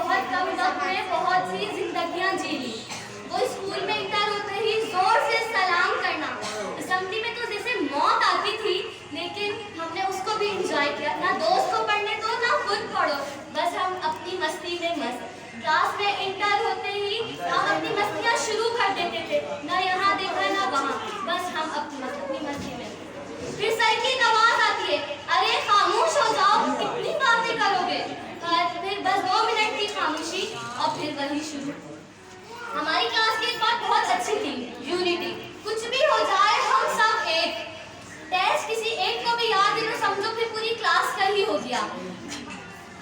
बहुत कम वक्त में बहुत सी जिंदगियां जी ली। वो स्कूल में इंटर होते ही जोर से सलाम करना, असेंबली में तो जैसे मौत आती थी, लेकिन हमने उसको भी एंजॉय किया। ना दोस्त को पढ़ने दो ना खुद पढ़ो, बस हम अपनी मस्ती में मस्त। क्लास में इंटर होते ही हम अपनी मस्तियां शुरू कर देते थे, ना यहाँ देखा ना वहाँ, बस हम अपनी मस्ती में। फिर सर की एक आवाज आती है, अरे खामोश हो जाओ, कितनी बातें करोगे। फिर बस 2 मिनट की खामोशी और फिर वही शुरू। हमारी क्लास की एक बात बहुत अच्छी थी, यूनिटी। कुछ भी हो जाए हम सब एक। टेस्ट किसी एक को भी याद है तो समझो फिर पूरी क्लास का ही हो गया।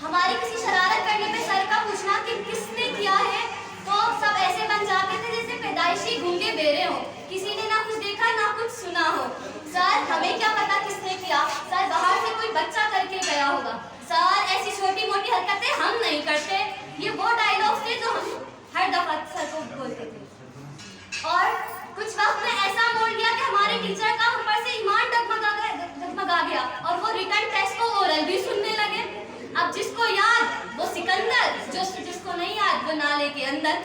हमारी किसी शरारत करने पे सर का पूछना कि किसने किया है, तो सब ऐसे बन जाते थे जैसे पैदाइशी गूंगे बेरे हो, किसी ने ना कुछ देखा ना कुछ सुना हो। सर हमें क्या पता किसने किया, सर बाहर से कोई बच्चा करके गया होगा, सर ऐसी छोटी मोटी हरकतें हम नहीं करते। ये वो डायलॉग्स थे जो हम हर दफा सर को बोलते थे। और कुछ वक्त में ऐसा मोड़ लिया कि हमारे टीचर का हम पर से ईमान डगमगा गया और वो रिटर्न टेस्ट को ओरल भी सुनने लगे। अब जिसको याद वो सिकंदर, जिसको नहीं याद वो नाले के अंदर।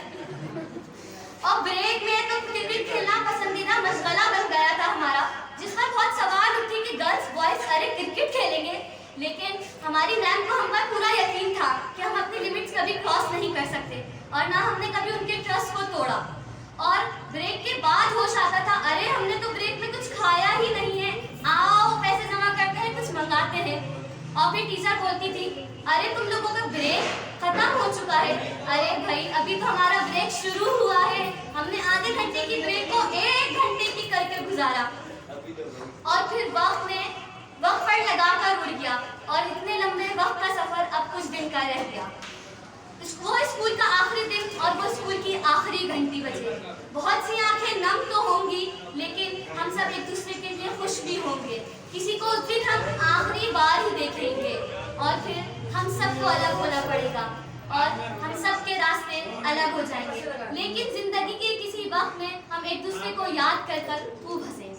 और ब्रेक में तो क्रिकेट खेलना पसंदीदा मशगला बन गया था हमारा, जिस पर बहुत सवाल उठे कि गर्ल्स बॉयज अरे क्रिकेट खेलेंगे, लेकिन हमारी मैम को हम पर पूरा यकीन था कि हम अपनी लिमिट्स कभी क्रॉस नहीं कर सकते और ना हमने कभी उनके ट्रस्ट को तोड़ा। और ब्रेक के बाद होश आता था, अरे हमने तो ब्रेक में कुछ खाया ही नहीं है, आओ पैसे जमा करते हैं कुछ मंगाते हैं। और फिर टीचर बोलती थी, अरे तुम लोगों का ब्रेक खत्म हो चुका है। अरे भाई अभी तो हमारा ब्रेक शुरू हुआ है, हमने आधे घंटे की ब्रेक को 1 घंटे की करके गुजारा। और फिर वक्त पर लगाकर उड़ गया और इतने लंबे वक्त का सफर अब कुछ दिन का रह गया। वो स्कूल का आखिरी दिन और वो स्कूल की आखिरी घंटी बजे। बहुत सी आंखें नम तो होंगी, लेकिन हम सब एक दूसरे के लिए खुश भी होंगे। किसी को उस दिन हम आखिरी बार ही देखेंगे और फिर हम सबको अलग होना पड़ेगा और हम सब के रास्ते अलग हो जाएंगे। लेकिन जिंदगी के किसी वक्त में हम एक दूसरे को याद कर खूब हंसेंगे।